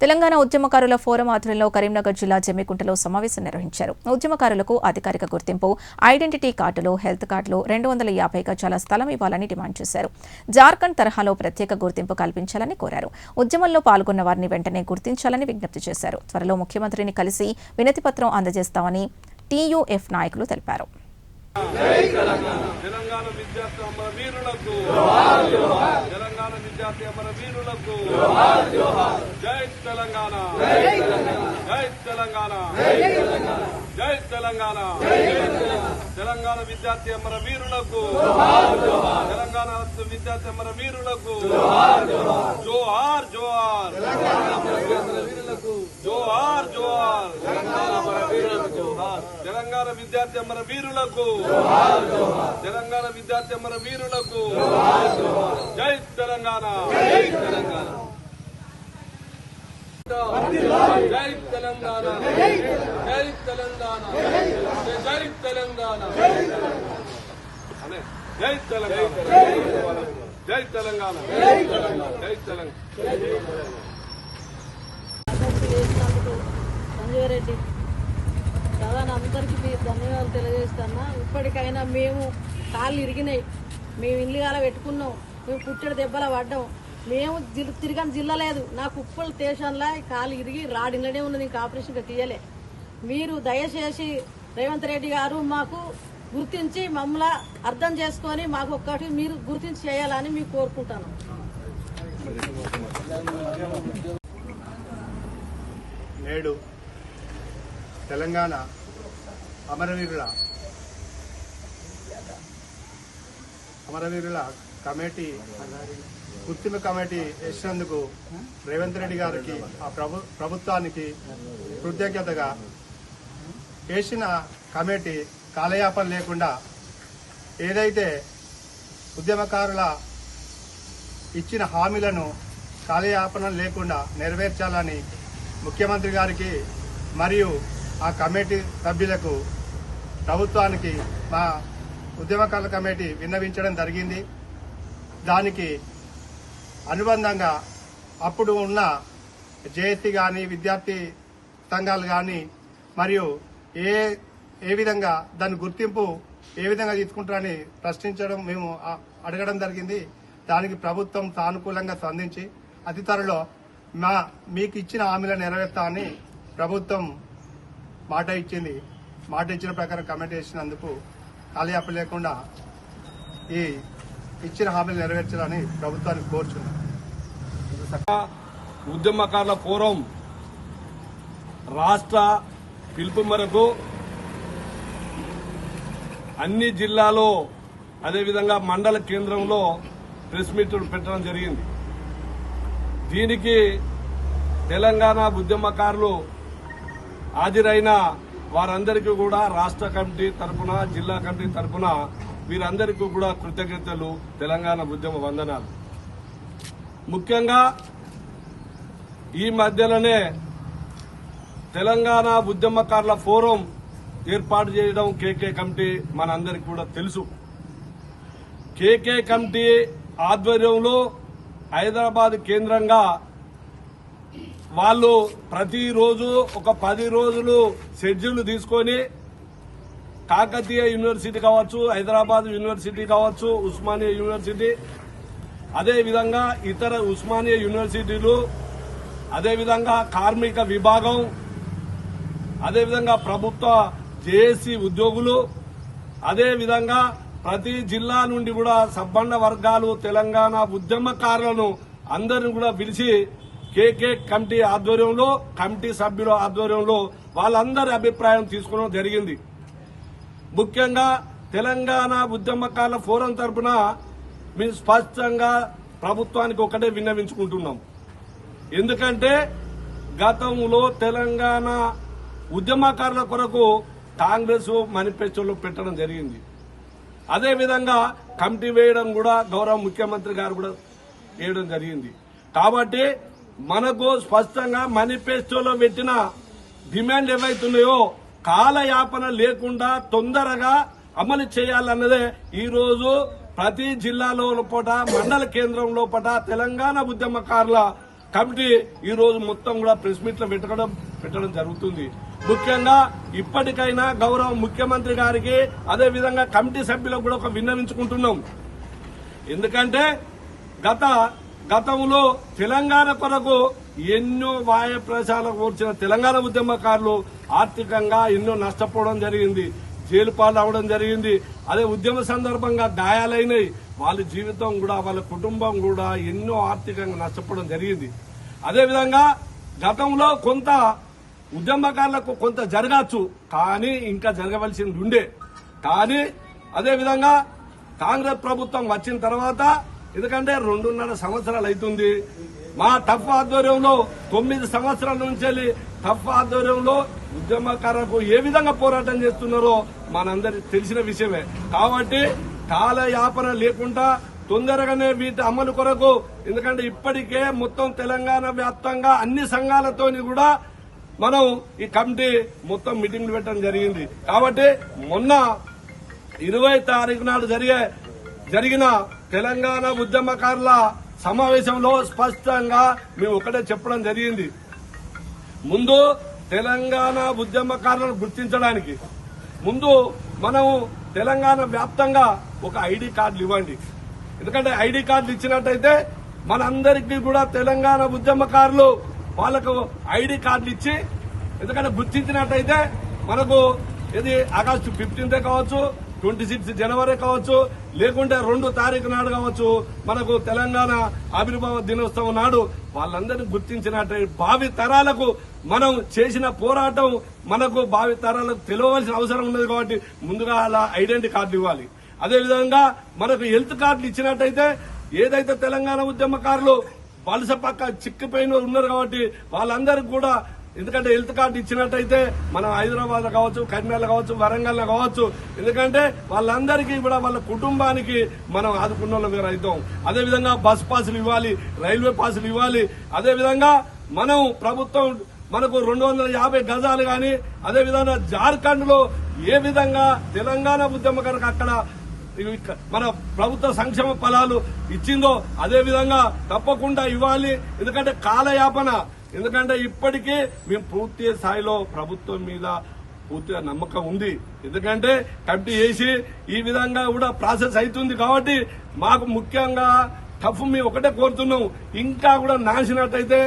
తెలంగాణ ఉద్యమకారుల ఫోరం ఆధ్వర్యంలో కరీంనగర్ జిల్లా జమ్మికుంటలో సమావేశం నిర్వహించారు. ఉద్యమకారులకు అధికారిక గుర్తింపు, ఐడెంటిటీ కార్డులు, హెల్త్ కార్డులు, 250 గజాల స్థలం ఇవ్వాలని డిమాండ్ చేశారు. జార్ఖండ్ తరహాలో ప్రత్యేక గుర్తింపు కల్పించాలని కోరారు. ఉద్యమంలో పాల్గొన్న వారిని వెంటనే గుర్తించాలని విజ్ఞప్తి చేశారు. త్వరలో ముఖ్యమంత్రిని కలిసి వినతిపత్రం అందజేస్తామని టీయూఎఫ్ నాయకులు తెలిపారు. తెలంగాణ విద్యార్థి అమరవీరులకు జోహార్ జోహార్. తెలంగాణ విద్యార్థి అమరవీరులకు జోహార్ జోహార్. జై తెలంగాణ, జై తెలంగాణ, జై తెలంగాణ, జై తెలంగాణ, జై తెలంగాణ, జై తెలంగాణ. తెలంగాణ విద్యార్థి అమరవీరులకు జోహార్ జోహార్. తెలంగాణ విద్యార్థి అమరవీరులకు జోహార్ జోహార్. జోహార్ జోహార్. తెలంగాణ అమరవీరులకు జోహార్ జోహార్. తెలంగాణ అమరవీరులకు జోహార్. తెలంగాణ విద్యార్థి అమరవీరులకు తెలంగాణ విద్యార్థి అమరవీరులకు జై తెలంగాణ, జై తెలంగాణ, జై తెలంగాణ, జై తెలంగాణ, జై తెలంగాణ, జై తెలంగాణ, జై తెలంగాణ, జై తెలంగాణ. సంజయరెడ్డి ప్రధాన అందరికీ మీరు ధన్యవాదాలు తెలియజేస్తున్నా. ఇప్పటికైనా మేము కాళ్ళు ఇరిగినాయి, మేము ఇల్లు కాల పెట్టుకున్నాం, మేము పుట్టడి దెబ్బల పడ్డాం, మేము తిరగని జిల్లా లేదు. నాకు ఉప్పల్ స్టేషన్లో కాలు ఇరిగి రాడిలోనే ఉన్నది, ఇంకా ఆపరేషన్గా తీయలే. మీరు దయచేసి రేవంత్ రెడ్డి గారు మాకు గుర్తించి మమ్మల్ని అర్థం చేసుకొని మాకు ఒక్కటి మీరు గుర్తించి చేయాలని మీకు కోరుకుంటాను. నేడు తెలంగాణ అమరవీరుల కమిటీ గుర్తింపు కమిటీ వేసినందుకు రేవంత్ రెడ్డి గారికి ఆ ప్రభుత్వానికి కృతజ్ఞతగా వేసిన కమిటీ కాలయాపన లేకుండా ఏదైతే ఉద్యమకారుల ఇచ్చిన హామీలను కాలయాపన లేకుండా నెరవేర్చాలని ముఖ్యమంత్రి గారికి మరియు ఆ కమిటీ సభ్యులకు ప్రభుత్వానికి మా ఉద్యమకారుల కమిటీ విన్నవించడం జరిగింది. దానికి అనుబంధంగా అప్పుడు ఉన్న జేఏసీ కానీ విద్యార్థి సంఘాలు కానీ మరియు ఏ విధంగా దాని గుర్తింపు ఏ విధంగా తీసుకుంటారని ప్రశ్నించడం మేము అడగడం జరిగింది. దానికి ప్రభుత్వం సానుకూలంగా స్పందించి అతి త్వరలో మీకు ఇచ్చిన హామీలను నెరవేర్స్తామని ప్రభుత్వం మాట ఇచ్చింది. మాట ఇచ్చిన ప్రకారం కమిటీ వేసినందుకు కాలయాపన లేకుండా ఈ ఇచ్చిన హామీలు నెరవేర్చాలని ప్రభుత్వానికి కోరుచున్నాం. ఉద్యమకారుల ఫోరం రాష్ట్ర పిలుపు మేరకు అన్ని జిల్లాలో అదేవిధంగా మండల కేంద్రంలో ప్రెస్ మీట్ పెట్టడం జరిగింది. దీనికి తెలంగాణ ఉద్యమకారులు హాజరైన వారందరికీ కూడా రాష్ట్ర కమిటీ తరఫున, జిల్లా కమిటీ తరఫున వీరందరికీ కూడా కృతజ్ఞతలు, తెలంగాణ ఉద్యమ వందనాలు. ముఖ్యంగా ఈ మధ్యలోనే తెలంగాణ ఉద్యమకారుల ఫోరం ఏర్పాటు చేయడం కేకే కమిటీ మనందరికీ కూడా తెలుసు. కేకే కమిటీ ఆధ్వర్యంలో హైదరాబాద్ కేంద్రంగా వాళ్ళు ప్రతిరోజు ఒక 10 రోజులు షెడ్యూల్ తీసుకొని కాకతీయ యూనివర్సిటీ కావచ్చు, హైదరాబాద్ యూనివర్సిటీ కావచ్చు, ఉస్మానియా యూనివర్సిటీ, అదేవిధంగా ఇతర ఉస్మానియా యూనివర్సిటీలు, అదేవిధంగా కార్మిక విభాగం, అదేవిధంగా ప్రభుత్వ జేఏసీ ఉద్యోగులు, అదేవిధంగా ప్రతి జిల్లా నుండి కూడా సబ్బండ వర్గాలు తెలంగాణ ఉద్యమకారులను అందరిని కూడా పిలిచి కేకే కమిటీ ఆధ్వర్యంలో, కమిటీ సభ్యుల ఆధ్వర్యంలో వాళ్ళందరి అభిప్రాయం తీసుకోవడం జరిగింది. ముఖ్యంగా తెలంగాణ ఉద్యమకారుల ఫోరం తరఫున మేము స్పష్టంగా ప్రభుత్వానికి ఒకటే విన్నవించుకుంటున్నాం. ఎందుకంటే గతంలో తెలంగాణ ఉద్యమకారుల కొరకు కాంగ్రెస్ మేనిఫెస్టోలో పెట్టడం జరిగింది. అదేవిధంగా కమిటీ వేయడం కూడా గౌరవ ముఖ్యమంత్రి గారు కూడా వేయడం జరిగింది. కాబట్టి మనకు స్పష్టంగా మేనిఫెస్టోలో పెట్టిన డిమాండ్ ఏవైతున్నాయో కాలయాపన లేకుండా తొందరగా అమలు చేయాలన్నదే ఈ రోజు ప్రతి జిల్లాలో లోపట, మండల కేంద్రం లోపట తెలంగాణ ఉద్యమకారుల కమిటీ ఈ రోజు మొత్తం కూడా ప్రెస్ మీట్ లో పెట్టడం జరుగుతుంది. ముఖ్యంగా ఇప్పటికైనా గౌరవ ముఖ్యమంత్రి గారికి అదే విధంగా కమిటీ సభ్యులకు కూడా ఒక విన్నవించుకుంటున్నాం. ఎందుకంటే గతంలో తెలంగాణ కొరకు ఎన్నో వాయప్రచారాలు కూర్చిన తెలంగాణ ఉద్యమకారులు ఆర్థికంగా ఎన్నో నష్టపోవడం జరిగింది, జైలు పాలు అవడం జరిగింది. అదే ఉద్యమ సందర్భంగా గాయాలైనవి, వాళ్ళ జీవితం కూడా వాళ్ళ కుటుంబం కూడా ఎన్నో ఆర్థికంగా నష్టపోవడం జరిగింది. అదేవిధంగా గతంలో కొంత ఉద్యమకారులకు కొంత జరగచ్చు, కానీ ఇంకా జరగవలసింది ఉండే. కానీ అదేవిధంగా కాంగ్రెస్ ప్రభుత్వం వచ్చిన తర్వాత, ఎందుకంటే 2.5 సంవత్సరాలు అవుతుంది, మా టఫ్ ఆధ్వర్యంలో 9 సంవత్సరాల నుంచి టఫ్ ఆధ్వర్యంలో ఉద్యమకారులకు ఏ విధంగా పోరాటం చేస్తున్నారో మనందరికి తెలిసిన విషయమే. కాబట్టి కాలయాపన లేకుండా తొందరగానే వీటి అమలు కొరకు, ఎందుకంటే ఇప్పటికే మొత్తం తెలంగాణ వ్యాప్తంగా అన్ని సంఘాలతోని కూడా మనం ఈ కమిటీ మొత్తం మీటింగ్లు పెట్టడం జరిగింది. కాబట్టి మొన్న 20 తారీఖు నాడు జరిగిన తెలంగాణ ఉద్యమకారుల సమావేశంలో స్పష్టంగా మేము ఒకటే చెప్పడం జరిగింది. ముందు తెలంగాణ ఉద్యమకారులను గుర్తించడానికి ముందు మనం తెలంగాణ వ్యాప్తంగా ఒక ఐడి కార్డులు ఇవ్వండి. ఎందుకంటే ఐడి కార్డులు ఇచ్చినట్టయితే మనందరికీ కూడా తెలంగాణ ఉద్యమకారులు వాళ్ళకు ఐడి కార్డులు ఇచ్చి, ఎందుకంటే గుర్తించినట్టయితే మనకు ఇది ఆగస్టు 15 కావచ్చు, 26 జనవరి కావచ్చు, లేకుంటే 2 తారీఖు నాడు కావచ్చు, మనకు తెలంగాణ ఆవిర్భావ దినోత్సవం నాడు వాళ్ళందరినీ గుర్తించినట్టు భావి తరాలకు మనం చేసిన పోరాటం మనకు భావి తరాలకు తెలియవలసిన అవసరం ఉన్నది. కాబట్టి ముందుగా అలా ఐడెంటిటీ కార్డులు ఇవ్వాలి. అదేవిధంగా మనకు హెల్త్ కార్డులు ఇచ్చినట్టయితే, ఏదైతే తెలంగాణ ఉద్యమకారులు వలస పక్క చిక్కిపోయిన ఉన్నారు కాబట్టి వాళ్ళందరికీ కూడా, ఎందుకంటే హెల్త్ కార్డు ఇచ్చినట్టయితే మనం హైదరాబాద్ కావచ్చు, కరీంనగర్ కావచ్చు, వరంగల్ కావచ్చు, ఎందుకంటే వాళ్ళందరికీ కూడా వాళ్ళ కుటుంబానికి మనం ఆదుకున్న వాళ్ళం అవుతాం. అదేవిధంగా బస్ పాసులు ఇవ్వాలి, రైల్వే పాసులు ఇవ్వాలి. అదేవిధంగా మనం ప్రభుత్వం మనకు 250 గజాలు కానీ, అదేవిధంగా జార్ఖండ్ లో ఏ విధంగా తెలంగాణ ఉద్యమకారులకు అక్కడ మన ప్రభుత్వ సంక్షేమ ఫలాలు ఇచ్చిందో అదే విధంగా తప్పకుండా ఇవ్వాలి. ఎందుకంటే కాలయాపన, ఎందుకంటే ఇప్పటికీ మేము పూర్తి స్థాయిలో ప్రభుత్వం మీద పూర్తిగా నమ్మకం ఉంది. ఎందుకంటే కమిటీ చేసి ఈ విధంగా కూడా ప్రాసెస్ అవుతుంది. కాబట్టి మాకు ముఖ్యంగా టఫ్ మేము ఒకటే కోరుతున్నాం, ఇంకా కూడా నాసినట్టయితే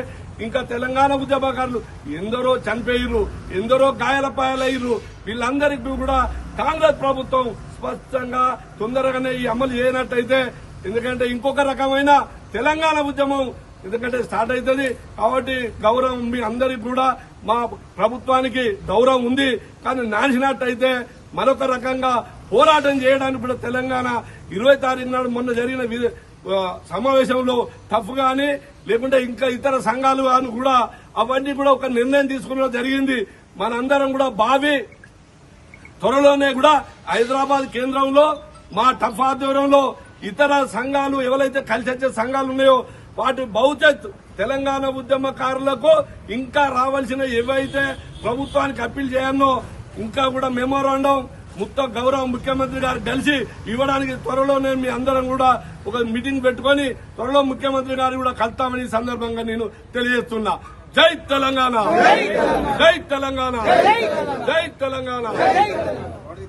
ఇంకా తెలంగాణ ఉద్యమకారులు ఎందరో చనిపోయిర్రు, ఎందరో గాయాలపాయాలయ్యారు. వీళ్ళందరికీ కూడా కాంగ్రెస్ ప్రభుత్వం స్పష్టంగా తొందరగానే ఈ అమలు చేయనట్టయితే, ఎందుకంటే ఇంకొక రకమైన తెలంగాణ ఉద్యమం ఎందుకంటే స్టార్ట్ అవుతుంది. కాబట్టి గౌరవం మీ అందరికి కూడా మా ప్రభుత్వానికి గౌరవం ఉంది. కానీ నాసినట్టయితే మరొక రకంగా పోరాటం చేయడానికి కూడా తెలంగాణ 20 తారీఖు నాడు మొన్న జరిగిన సమావేశంలో టఫ్ గాని, లేకుంటే ఇంకా ఇతర సంఘాలు కానీ కూడా అవన్నీ కూడా ఒక నిర్ణయం తీసుకోవడం జరిగింది. మనందరం కూడా త్వరలోనే కూడా హైదరాబాద్ కేంద్రంలో మా టఫ్ ఆధ్వర్యంలో ఇతర సంఘాలు ఎవరైతే కలిసి వచ్చే సంఘాలు ఉన్నాయో వాటి భవిష్యత్ తెలంగాణ ఉద్యమకారులకు ఇంకా రావాల్సిన ఏవైతే ప్రభుత్వానికి అప్పీల్ చేయాలనో ఇంకా కూడా మెమోరాండం మొత్తం గౌరవ ముఖ్యమంత్రి గారు కలిసి ఇవ్వడానికి త్వరలోనే మీ అందరం కూడా ఒక మీటింగ్ పెట్టుకుని త్వరలో ముఖ్యమంత్రి గారు కూడా కలుస్తామని సందర్భంగా నేను తెలియజేస్తున్నా. జై తెలంగాణ, జై తెలంగాణ, జై తెలంగాణ.